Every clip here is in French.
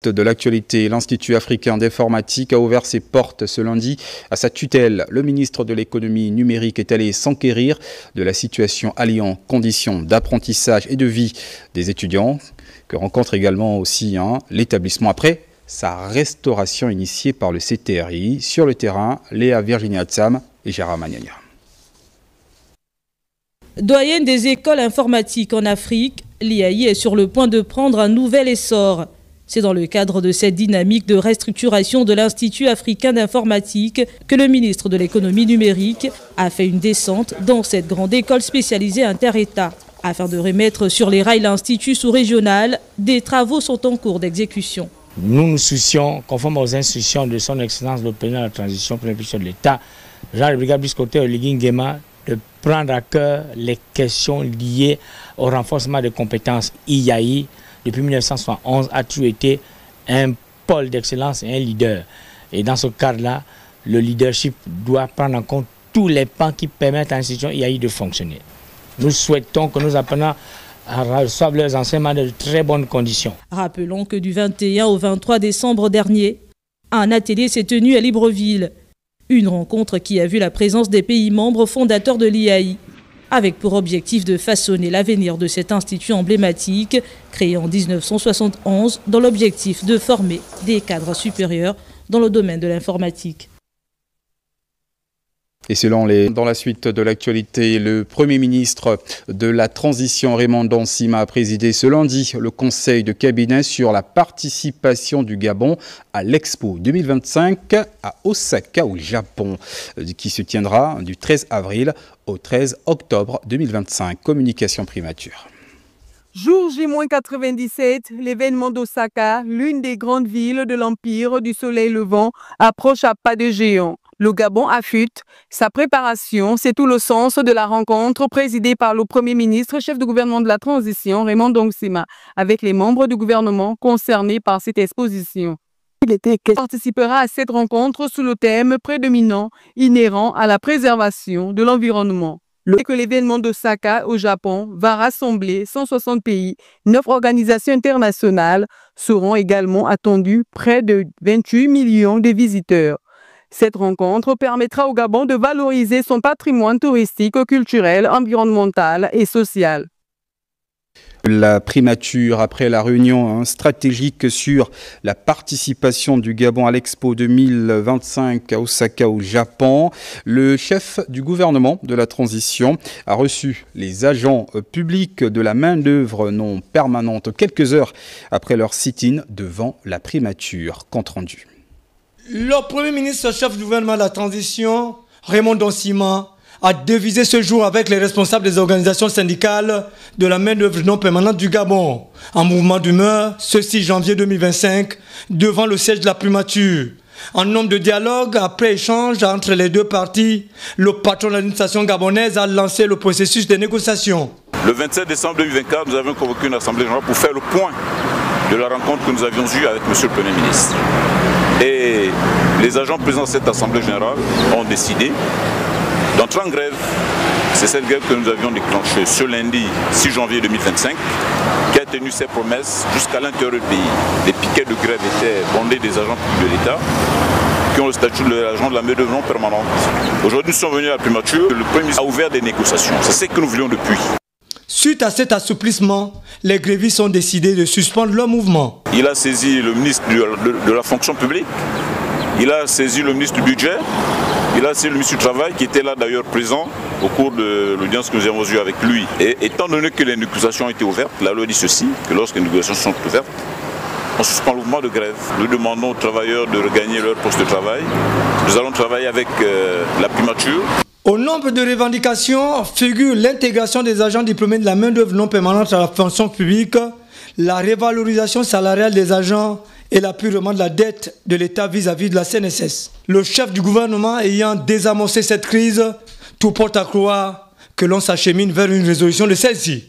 De l'actualité, l'Institut africain d'informatique a ouvert ses portes ce lundi à sa tutelle. Le ministre de l'économie numérique est allé s'enquérir de la situation alliant conditions d'apprentissage et de vie des étudiants, que rencontre également aussi l'établissement après sa restauration initiée par le CTRI. Sur le terrain, Léa Virginia Tsam et Gérard Magnagna. Doyenne des écoles informatiques en Afrique, l'IAI est sur le point de prendre un nouvel essor. C'est dans le cadre de cette dynamique de restructuration de l'Institut africain d'informatique que le ministre de l'économie numérique a fait une descente dans cette grande école spécialisée inter-État. Afin de remettre sur les rails l'Institut sous-régional, des travaux sont en cours d'exécution. Nous nous soucions, conforme aux instructions de son Excellence le Président de la Transition, Premier ministre de l'État, Jean le Brigade Biscoté Oligui Nguema, de prendre à cœur les questions liées au renforcement des compétences IAI. Depuis 1971, a toujours été un pôle d'excellence et un leader. Et dans ce cadre-là, le leadership doit prendre en compte tous les pans qui permettent à l'institution IAI de fonctionner. Nous souhaitons que nos apprenants reçoivent leurs enseignements dans de très bonnes conditions. Rappelons que du 21 au 23 décembre dernier, un atelier s'est tenu à Libreville. Une rencontre qui a vu la présence des pays membres fondateurs de l'IAI, avec pour objectif de façonner l'avenir de cet institut emblématique, créé en 1971, dans l'objectif de former des cadres supérieurs dans le domaine de l'informatique. Et dans la suite de l'actualité, le Premier ministre de la Transition, Raymond Dansima, a présidé ce lundi le conseil de cabinet sur la participation du Gabon à l'Expo 2025 à Osaka, au Japon, qui se tiendra du 13 avril au 13 octobre 2025. Communication primature. Jour J-97, l'événement d'Osaka, l'une des grandes villes de l'Empire du Soleil Levant, approche à pas de géant. Le Gabon affûte sa préparation, c'est tout le sens de la rencontre présidée par le Premier ministre, chef de gouvernement de la Transition, Raymond Dansima, avec les membres du gouvernement concernés par cette exposition. Il participera à cette rencontre sous le thème prédominant inhérent à la préservation de l'environnement. Que l'événement d'Osaka au Japon va rassembler 160 pays, 9 organisations internationales seront également attendues, près de 28 millions de visiteurs. Cette rencontre permettra au Gabon de valoriser son patrimoine touristique, culturel, environnemental et social. La primature après la réunion stratégique sur la participation du Gabon à l'Expo 2025 à Osaka au Japon. Le chef du gouvernement de la transition a reçu les agents publics de la main-d'œuvre non permanente quelques heures après leur sit-in devant la primature. Compte rendu. Le Premier ministre chef du gouvernement de la transition, Raymond Dansima, a devisé ce jour avec les responsables des organisations syndicales de la main-d'œuvre non permanente du Gabon, en mouvement d'humeur ce 6 janvier 2025, devant le siège de la primature. En homme de dialogue, après échange entre les deux parties, le patron de l'administration gabonaise a lancé le processus de négociation. Le 27 décembre 2024, nous avons convoqué une assemblée générale pour faire le point de la rencontre que nous avions eue avec M. le Premier ministre. Et les agents présents à cette assemblée générale ont décidé d'entrer en grève. C'est cette grève que nous avions déclenchée ce lundi 6 janvier 2025, qui a tenu ses promesses jusqu'à l'intérieur du pays. Les piquets de grève étaient bondés des agents publics de l'État qui ont le statut de l'agent de la main-d'œuvre non permanente. Aujourd'hui, nous sommes venus à la primature. Le Premier ministre a ouvert des négociations. C'est ce que nous voulions depuis. Suite à cet assouplissement, les grévistes ont décidé de suspendre leur mouvement. Il a saisi le ministre de la fonction publique, il a saisi le ministre du budget, il a saisi le ministre du travail qui était là d'ailleurs présent au cours de l'audience que nous avons eue avec lui. Et étant donné que les négociations ont été ouvertes, la loi dit ceci, que lorsque les négociations sont ouvertes, on suspend le mouvement de grève. Nous demandons aux travailleurs de regagner leur poste de travail. Nous allons travailler avec la primature. Au nombre de revendications figure l'intégration des agents diplômés de la main-d'œuvre non permanente à la fonction publique, la révalorisation salariale des agents et l'apurement de la dette de l'État vis-à-vis de la CNSS. Le chef du gouvernement ayant désamorcé cette crise, tout porte à croire que l'on s'achemine vers une résolution de celle-ci.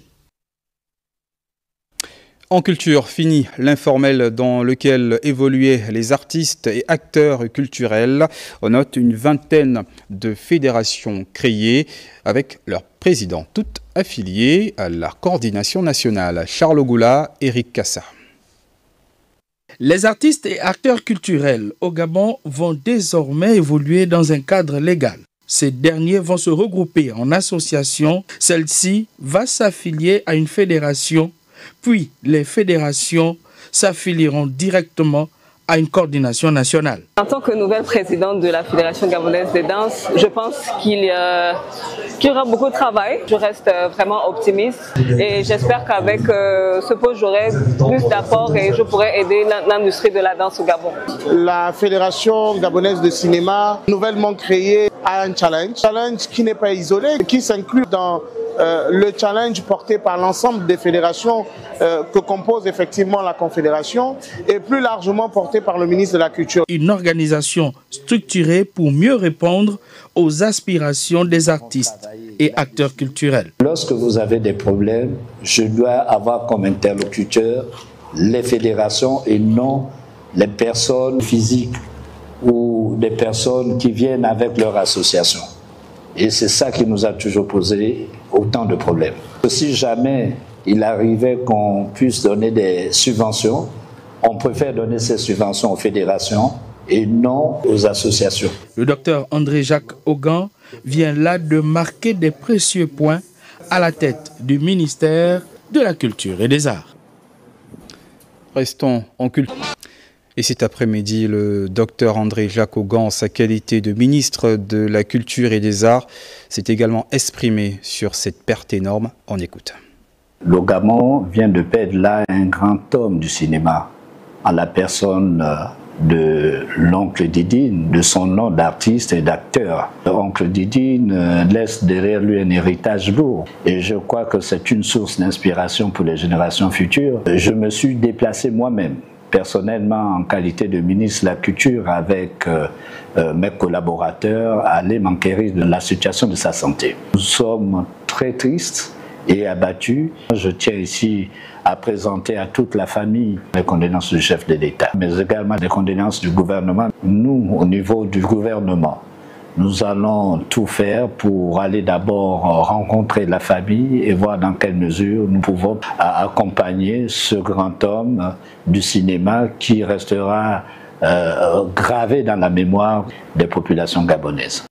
En culture, fini l'informel dans lequel évoluaient les artistes et acteurs culturels. On note une vingtaine de fédérations créées avec leurs présidents, toutes affiliées à la coordination nationale. Charles Goula, Éric Cassa. Les artistes et acteurs culturels au Gabon vont désormais évoluer dans un cadre légal. Ces derniers vont se regrouper en association. Celle-ci va s'affilier à une fédération, puis les fédérations s'affilieront directement à une coordination nationale. En tant que nouvelle présidente de la Fédération gabonaise des danses, je pense qu'il y aura beaucoup de travail. Je reste vraiment optimiste et j'espère qu'avec ce poste, j'aurai plus d'apport et je pourrai aider l'industrie de la danse au Gabon. La Fédération gabonaise de cinéma, nouvellement créée, a un challenge qui n'est pas isolé, qui s'inclut dans le challenge porté par l'ensemble des fédérations que compose effectivement la Confédération et plus largement porté par le ministre de la Culture. Une organisation structurée pour mieux répondre aux aspirations des artistes et acteurs culturels. Lorsque vous avez des problèmes, je dois avoir comme interlocuteur les fédérations et non les personnes physiques ou des personnes qui viennent avec leur association. Et c'est ça qui nous a toujours posé autant de problèmes. Si jamais il arrivait qu'on puisse donner des subventions, on préfère donner ces subventions aux fédérations et non aux associations. Le docteur André-Jacques Augan vient là de marquer des précieux points à la tête du ministère de la Culture et des Arts. Restons en culture. Et cet après-midi, le docteur André-Jacques Augan, en sa qualité de ministre de la Culture et des Arts, s'est également exprimé sur cette perte énorme. On écoute. Le Gabon vient de perdre là un grand homme du cinéma, en la personne de l'oncle Didine, de son nom d'artiste et d'acteur. L'oncle Didine laisse derrière lui un héritage lourd et je crois que c'est une source d'inspiration pour les générations futures. Je me suis déplacé moi-même, personnellement en qualité de ministre de la Culture avec mes collaborateurs, à aller m'enquérir de la situation de sa santé. Nous sommes très tristes et abattus. Je tiens ici à présenter à toute la famille les condoléances du chef de l'État, mais également les condoléances du gouvernement. Nous, au niveau du gouvernement, nous allons tout faire pour aller d'abord rencontrer la famille et voir dans quelle mesure nous pouvons accompagner ce grand homme du cinéma qui restera gravé dans la mémoire des populations gabonaises.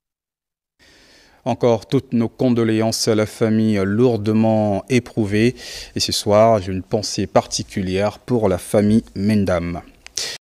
Encore toutes nos condoléances à la famille lourdement éprouvée. Et ce soir, j'ai une pensée particulière pour la famille Mendam.